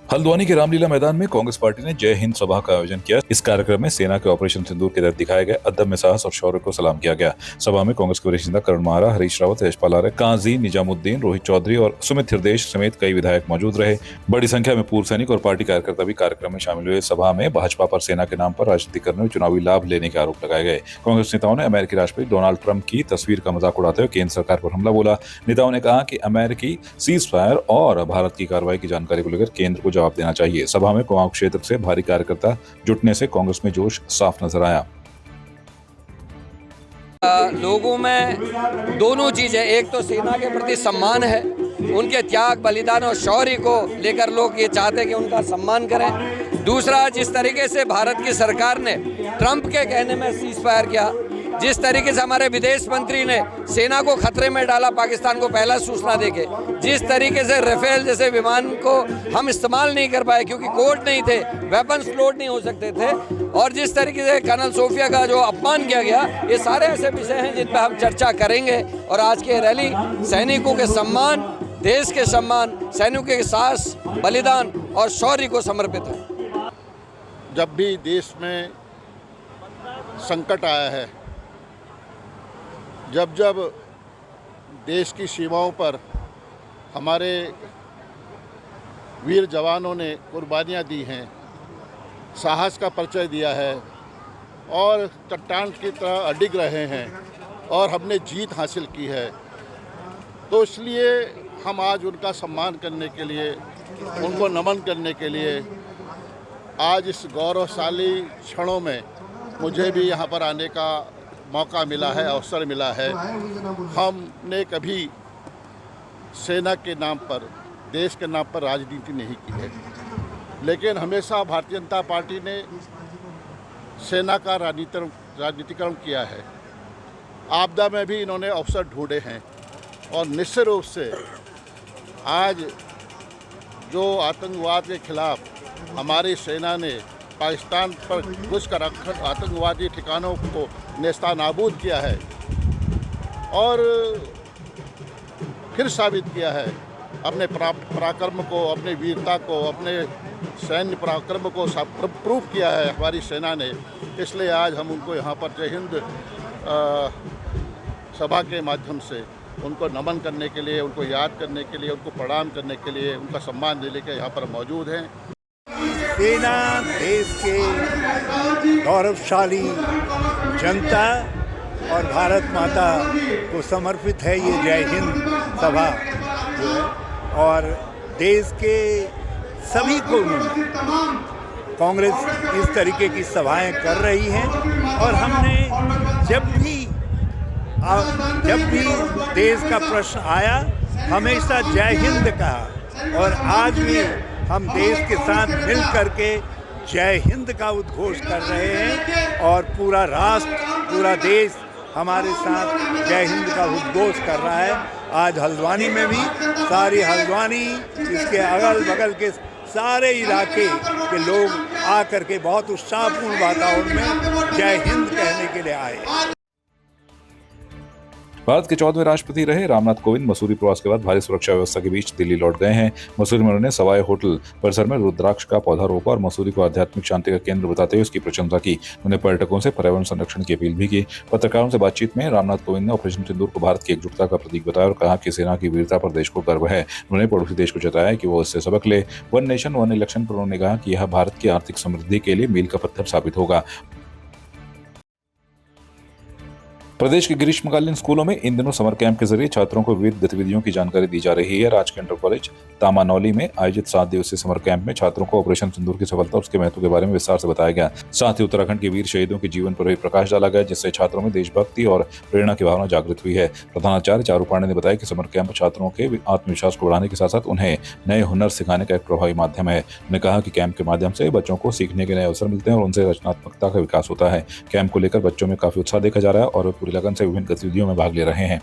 हल्द्वानी के रामलीला मैदान में कांग्रेस पार्टी ने जय हिंद सभा का आयोजन किया। इस कार्यक्रम में सेना के ऑपरेशन सिंदूर के तहत दिखाए गए अदम्य साहस और शौर्य को सलाम किया गया। सभा में कांग्रेस के वरिष्ठ नेता करुण माहरा, हरीश रावत, यशपाल आर्य, काजी निजामुद्दीन, रोहित चौधरी और सुमित हृदयेश समेत कई विधायक मौजूद रहे। बड़ी संख्या में पूर्व सैनिक और पार्टी कार्यकर्ता भी कार्यक्रम में शामिल हुए। सभा में भाजपा पर सेना के नाम पर राजनीति करने और चुनावी लाभ लेने के आरोप लगाए गए। कांग्रेस नेताओं ने अमेरिकी राष्ट्रपति डोनाल्ड ट्रंप की तस्वीर का मजाक उड़ाते हुए केंद्र सरकार पर हमला बोला। नेताओं ने कहा कि अमेरिकी सीज फायर और भारत की कार्रवाई की जानकारी को लेकर केंद्र को जवाब देना चाहिए। सभा में कुमाऊं क्षेत्र से भारी कार्यकर्ता जुटने से कांग्रेस में जोश साफ नजर आया। लोगों में दोनों चीजें, एक तो सेना के प्रति सम्मान है, उनके त्याग, बलिदान और शौर्य को लेकर लोग ये चाहते हैं कि उनका सम्मान करें। दूसरा, जिस तरीके से भारत की सरकार ने ट्रंप के कहने में सीज फायर किया, जिस तरीके से हमारे विदेश मंत्री ने सेना को खतरे में डाला पाकिस्तान को पहला सूचना देके, जिस तरीके से राफेल जैसे विमान को हम इस्तेमाल नहीं कर पाए क्योंकि कोड नहीं थे, वेपन्स लोड नहीं हो सकते थे, और जिस तरीके से कर्नल सोफिया का जो अपमान किया गया, ये सारे ऐसे विषय हैं जिन पर हम चर्चा करेंगे। और आज की रैली सैनिकों के सम्मान, देश के सम्मान, सैनिकों के साहस, बलिदान और शौर्य को समर्पित है। जब भी देश में संकट आया है, जब जब देश की सीमाओं पर हमारे वीर जवानों ने कुर्बानियाँ दी हैं, साहस का परिचय दिया है और चट्टान की तरह अडिग रहे हैं और हमने जीत हासिल की है, तो इसलिए हम आज उनका सम्मान करने के लिए, उनको नमन करने के लिए आज इस गौरवशाली क्षणों में मुझे भी यहाँ पर आने का मौका मिला है, अवसर मिला है। हमने कभी सेना के नाम पर, देश के नाम पर राजनीति नहीं की है, लेकिन हमेशा भारतीय जनता पार्टी ने सेना का राजनीतिकरण किया है। आपदा में भी इन्होंने अवसर ढूंढे हैं और निश्चित रूप से आज जो आतंकवाद के खिलाफ हमारी सेना ने पाकिस्तान पर घुस कर आतंकवादी ठिकानों को नेस्तानाबूद किया है और फिर साबित किया है अपने पराक्रम को, अपने वीरता को, अपने सैन्य पराक्रम को प्रूव किया है हमारी सेना ने। इसलिए आज हम उनको यहाँ पर जय हिंद सभा के माध्यम से उनको नमन करने के लिए, उनको याद करने के लिए, उनको प्रणाम करने के लिए, उनका सम्मान देने के यहाँ पर मौजूद हैं। सेना देश के गौरवशाली जनता और भारत माता को समर्पित है ये जय हिंद सभा जो है, और देश के सभी कोनों में कांग्रेस इस तरीके की सभाएं कर रही हैं और हमने जब भी देश का प्रश्न आया हमेशा जय हिंद कहा और आज भी हम देश के साथ मिल करके जय हिंद का उद्घोष कर रहे हैं और पूरा राष्ट्र, पूरा देश हमारे साथ जय हिंद का उद्घोष कर रहा है। आज हल्द्वानी में भी सारी हल्द्वानी, इसके अगल बगल के सारे इलाके के लोग आकर के बहुत उत्साहपूर्ण वातावरण में जय हिंद कहने के लिए आए। भारत के 14वें राष्ट्रपति रहे रामनाथ कोविंद मसूरी प्रवास के बाद भारी सुरक्षा व्यवस्था के बीच दिल्ली लौट गए हैं। मसूरी में उन्होंने सवाई होटल परिसर में रुद्राक्ष का पौधा रोपा और मसूरी को आध्यात्मिक शांति का केंद्र बताते हुए उसकी प्रशंसा की। उन्होंने पर्यटकों से पर्यावरण संरक्षण की अपील भी की। पत्रकारों से बातचीत में रामनाथ कोविंद ने ऑपरेशन सिंदूर को भारत की एकजुटता का प्रतीक बताया और कहा कि सेना की वीरता पर देश को गर्व है। उन्होंने पड़ोसी देश को जताया कि वो इससे सबक ले। वन नेशन वन इलेक्शन पर उन्होंने कहा कि यह भारत की आर्थिक समृद्धि के लिए मील का पत्थर साबित होगा। प्रदेश के ग्रीष्मकालीन स्कूलों में इन दिनों समर कैंप के जरिए छात्रों को विविध गतिविधियों की जानकारी दी जा रही है। राजकीय इंटर कॉलेज तामानौली में आयोजित 7 दिवसीय समर कैंप में छात्रों को ऑपरेशन सिंदूर की सफलता और उसके महत्व के बारे में विस्तार से बताया गया। साथ ही उत्तराखंड के वीर शहीदों के जीवन पर भी प्रकाश डाला गया, जिससे छात्रों में देशभक्ति और प्रेरणा की भावना जागृत हुई है। प्रधानाचार्य चारू पांडे ने बताया कि समर कैंप छात्रों के आत्मविश्वास को बढ़ाने के साथ साथ उन्हें नए हुनर सिखाने का एक प्रभावी माध्यम है। उन्होंने कहा कि कैंप के माध्यम से बच्चों को सीखने के नए अवसर मिलते हैं और उनसे रचनात्मकता का विकास होता है। कैंप को लेकर बच्चों में काफी उत्साह देखा जा रहा है और वे पूरी लगन से विभिन्न गतिविधियों में भाग ले रहे हैं।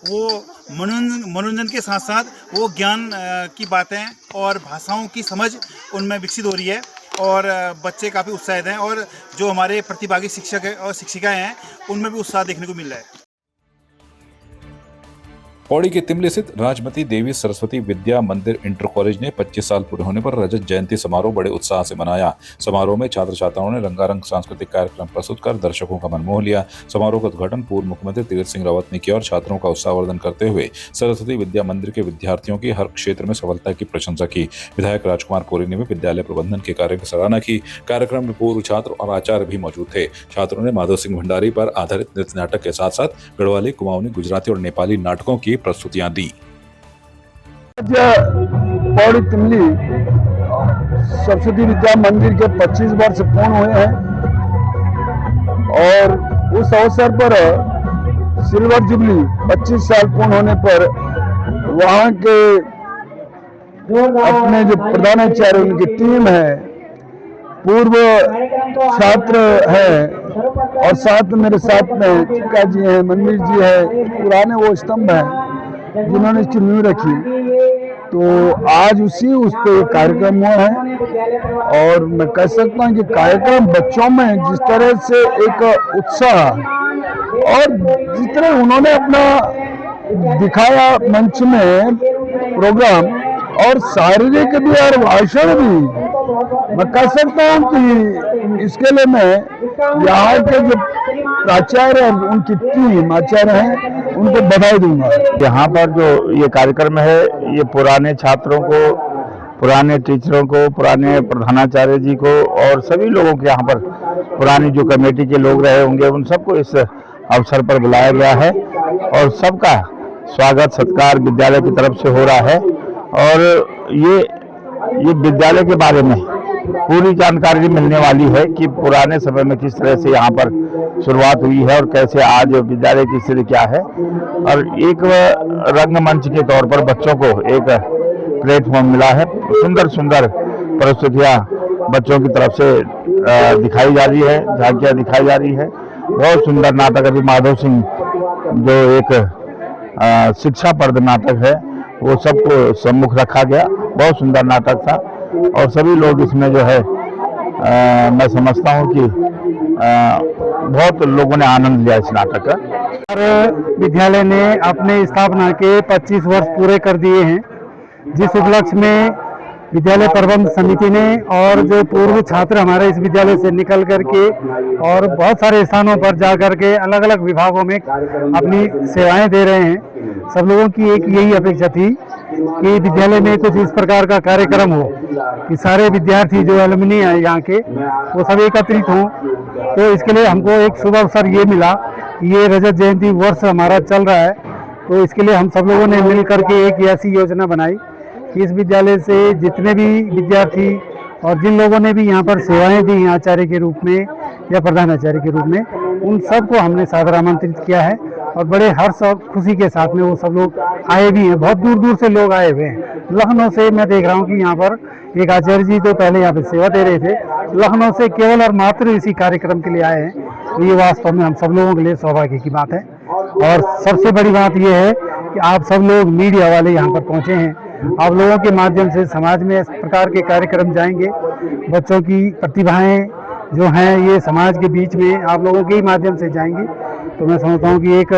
वो मनोरंजन के साथ साथ वो ज्ञान की बातें और भाषाओं की समझ उनमें विकसित हो रही है और बच्चे काफ़ी उत्साहित हैं और जो हमारे प्रतिभागी शिक्षक और शिक्षिकाएं हैं उनमें भी उत्साह देखने को मिल रहा है। पौड़ी के तिमली स्थित राजमती देवी सरस्वती विद्या मंदिर इंटर कॉलेज ने 25 साल पूरे होने पर रजत जयंती समारोह बड़े उत्साह से मनाया। समारोह में छात्र छात्राओं ने रंगारंग सांस्कृतिक कार्यक्रम प्रस्तुत कर दर्शकों का मन मोह लिया। समारोह का उद्घाटन पूर्व मुख्यमंत्री तीरथ सिंह रावत ने किया और छात्रों का उत्साहवर्धन करते हुए सरस्वती विद्या मंदिर के विद्यार्थियों की हर क्षेत्र में सफलता की प्रशंसा की। विधायक राजकुमार कोरी ने भी विद्यालय प्रबंधन के कार्य की सराहना की। कार्यक्रम में पूर्व छात्र और आचार्य भी मौजूद थे। छात्रों ने माधव सिंह भंडारी पर आधारित नृत्य नाटक के साथ साथ गढ़वाली, कुमाऊनी, गुजराती और नेपाली नाटकों की प्रस्तुतियां दी। पौड़ी तिमली सरस्वती विद्या मंदिर के 25 वर्ष पूर्ण हुए हैं और उस अवसर पर सिल्वर जुबली 25 साल पूर्ण होने पर वहाँ के अपने जो प्रधानाचार्य उनकी टीम है, पूर्व छात्र हैं और साथ मेरे साथ में चिक्का जी हैं, मनवीर जी है, पुराने वो स्तंभ हैं जिन्होंने इसकी नींव रखी। तो आज उस पे कार्यक्रम हुआ है और मैं कह सकता हूँ कि कार्यक्रम बच्चों में जिस तरह से एक उत्साह और जिस तरह उन्होंने अपना दिखाया मंच में प्रोग्राम और शारीरिक भी और भाषण भी, मैं कह सकता हूँ कि इसके लिए मैं यहाँ के जो प्राचार्य और उनकी टीम आचार्य हैं उनको बधाई दूंगा। यहाँ पर जो ये कार्यक्रम है ये पुराने छात्रों को, पुराने टीचरों को, पुराने प्रधानाचार्य जी को और सभी लोगों के यहाँ पर पुरानी जो कमेटी के लोग रहे होंगे उन सबको इस अवसर पर बुलाया गया है और सबका स्वागत सत्कार विद्यालय की तरफ से हो रहा है। और ये विद्यालय के बारे में पूरी जानकारी मिलने वाली है कि पुराने समय में किस तरह से यहाँ पर शुरुआत हुई है और कैसे आज विद्यालय की स्थिति क्या है। और एक रंगमंच के तौर पर बच्चों को एक प्लेटफॉर्म मिला है। सुंदर सुंदर प्रस्तुतियाँ बच्चों की तरफ से दिखाई जा रही है, झांकियाँ दिखाई जा रही है। बहुत सुंदर नाटक अभी माधव सिंह जो एक शिक्षाप्रद नाटक है वो सबको सम्मुख रखा गया। बहुत सुंदर नाटक था और सभी लोग इसमें जो है मैं समझता हूँ कि बहुत लोगों ने आनंद लिया इस नाटक का। और विद्यालय ने अपने स्थापना के 25 वर्ष पूरे कर दिए हैं, जिस उपलक्ष्य में विद्यालय प्रबंध समिति ने और जो पूर्व छात्र हमारे इस विद्यालय से निकल करके और बहुत सारे स्थानों पर जा करके अलग अलग विभागों में अपनी सेवाएं दे रहे हैं। सब लोगों की एक यही अपेक्षा थी कि विद्यालय में कुछ इस प्रकार का कार्यक्रम हो कि सारे विद्यार्थी जो एलुमनी हैं यहाँ के वो सब एकत्रित हों। तो इसके लिए हमको एक शुभ अवसर ये मिला कि ये रजत जयंती वर्ष हमारा चल रहा है, तो इसके लिए हम सब लोगों ने मिल करके एक ऐसी योजना बनाई कि इस विद्यालय से जितने भी विद्यार्थी और जिन लोगों ने भी यहाँ पर सेवाएं दी आचार्य के रूप में या प्रधानाचार्य के रूप में, उन सबको हमने सादर आमंत्रित किया है और बड़े हर्ष और खुशी के साथ में वो सब लोग आए भी हैं। बहुत दूर दूर से लोग आए हुए हैं। लखनऊ से मैं देख रहा हूँ कि यहाँ पर एक आचार्य जी तो पहले यहाँ पर सेवा दे रहे थे, लखनऊ से केवल और मात्र इसी कार्यक्रम के लिए आए हैं। तो ये वास्तव में हम सब लोगों के लिए सौभाग्य की बात है। और सबसे बड़ी बात ये है कि आप सब लोग मीडिया वाले यहाँ पर पहुँचे हैं। आप लोगों के माध्यम से समाज में इस प्रकार के कार्यक्रम जाएंगे, बच्चों की प्रतिभाएं जो हैं ये समाज के बीच में आप लोगों के ही माध्यम से जाएंगी। तो मैं समझता हूँ कि एक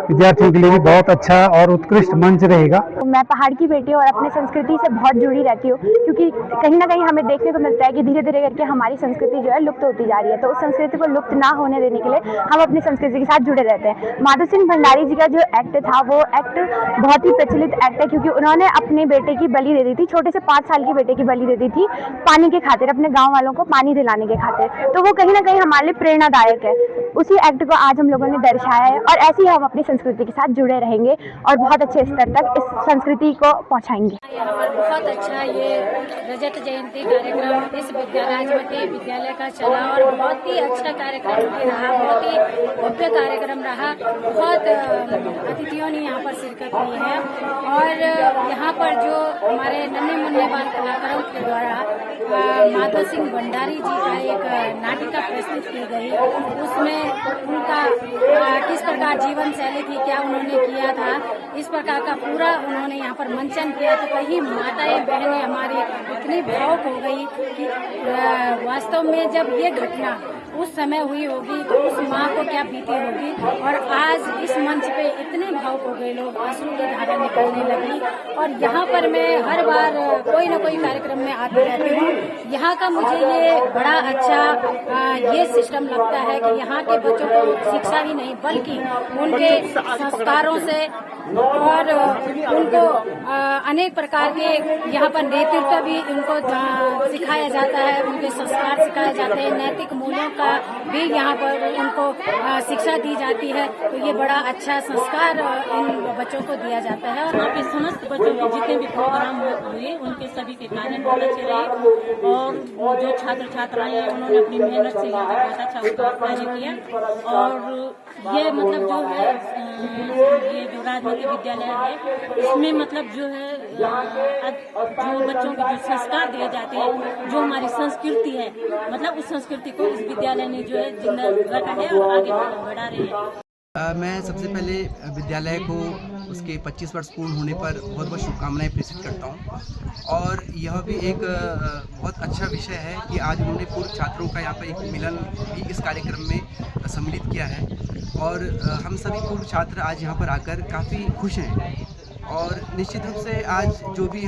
विद्यार्थियों के लिए भी बहुत अच्छा और उत्कृष्ट मंच रहेगा। मैं पहाड़ की बेटी और अपनी संस्कृति से बहुत जुड़ी रहती हूँ, क्योंकि कहीं ना कहीं हमें देखने को मिलता है कि धीरे धीरे करके हमारी संस्कृति जो है लुप्त होती जा रही है। तो उस संस्कृति को लुप्त ना होने देने के लिए हम अपनी संस्कृति के साथ जुड़े रहते हैं। माधव सिंह भंडारी जी का जो एक्ट था वो एक्ट बहुत ही प्रचलित एक्ट है, क्योंकि उन्होंने अपने बेटे की बलि दे दी थी, छोटे से 5 साल के बेटे की बलि दे दी थी पानी के खातिर, अपने गाँव वालों को पानी दिलाने के खातिर। तो वो कहीं ना कहीं हमारे लिए प्रेरणादायक है। उसी एक्ट को आज हम लोगों ने दर्शाया है और ऐसे ही हम अपनी संस्कृति के साथ जुड़े रहेंगे और बहुत अच्छे स्तर तक इस संस्कृति को पहुंचाएंगे। यहाँ पर बहुत अच्छा ये रजत जयंती कार्यक्रम इस राजमती विद्यालय का चला और बहुत ही अच्छा कार्यक्रम भी रहा, बहुत ही भव्य कार्यक्रम रहा। बहुत अतिथियों ने यहाँ पर शिरकत की है और यहाँ पर जो हमारे नन्हे मुन्ने बाल कलाकारों के द्वारा माधव सिंह भंडारी जी का एक नाटिका प्रस्तुत की गई, उसमें उनका किस प्रकार जीवन शैली थी, क्या उन्होंने किया था, इस प्रकार का पूरा उन्होंने यहाँ पर मंचन किया। तो कहीं माताएं बहनें हमारी इतनी भावुक हो गई कि वास्तव में जब ये घटना उस समय हुई होगी तो उस माँ को क्या बीती होगी। और आज इस मंच पे इतने भावुक हो गए लोग, आंसू की धारा निकलने लगी। और यहाँ पर मैं हर बार कोई न कोई कार्यक्रम में आती रहती हूँ। यहाँ का मुझे ये बड़ा अच्छा ये सिस्टम लगता है कि यहाँ के बच्चों को शिक्षा ही नहीं बल्कि उनके संस्कारों से और उनको अनेक प्रकार के यहाँ पर नेतृत्व भी उनको सिखाया जाता है, उनके संस्कार सिखाए जाते हैं, नैतिक मूल्यों का भी यहाँ पर उनको शिक्षा दी जाती है। तो ये बड़ा अच्छा संस्कार इन बच्चों को दिया जाता है। और यहाँ पे समस्त बच्चों के जितने भी प्रोग्राम हुए उनके सभी के कार्य बहुत अच्छे रहे और जो छात्र छात्राएं हैं उन्होंने अपनी मेहनत से यहाँ पे बहुत अच्छा उसका कार्य किया। और ये मतलब जो है ये जो राजमती विद्यालय है इसमें मतलब जो है जो बच्चों के जो संस्कार दिए जाते हैं, जो हमारी संस्कृति है, मतलब उस संस्कृति को इस विद्यालय ने जो है जिंदा रखा है और आगे बढ़ा रहे हैं। मैं सबसे पहले विद्यालय को उसके 25 वर्ष पूर्ण होने पर बहुत बहुत शुभकामनाएं प्रेषित करता हूं। और यह भी एक बहुत अच्छा विषय है कि आज उन्होंने पूर्व छात्रों का यहाँ पर एक मिलन भी इस कार्यक्रम में सम्मिलित किया है। और हम सभी पूर्व छात्र आज यहाँ पर आकर काफ़ी खुश हैं। और निश्चित रूप से आज जो भी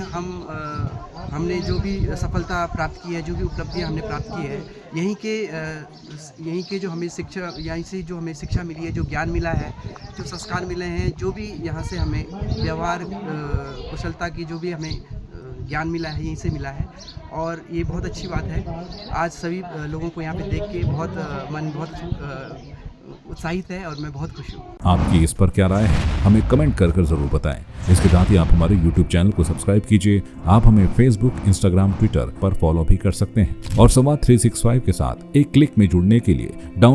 हमने जो भी सफलता प्राप्त की है, जो भी उपलब्धियां हमने प्राप्त की है, यहीं के जो हमें शिक्षा, यहीं से जो हमें शिक्षा मिली है, जो ज्ञान मिला है, जो संस्कार मिले हैं, जो भी यहाँ से हमें व्यवहार कुशलता की जो भी हमें ज्ञान मिला है, यहीं से मिला है। और ये बहुत अच्छी बात है। आज सभी लोगों को यहाँ पे देख के मन बहुत उत्साहित है और मैं बहुत खुश हूँ। आपकी इस पर क्या राय है, हमें कमेंट कर जरूर बताएं। इसके साथ ही आप हमारे YouTube चैनल को सब्सक्राइब कीजिए। आप हमें Facebook, Instagram, Twitter पर फॉलो भी कर सकते हैं। और संवाद 365 के साथ एक क्लिक में जुड़ने के लिए डाउन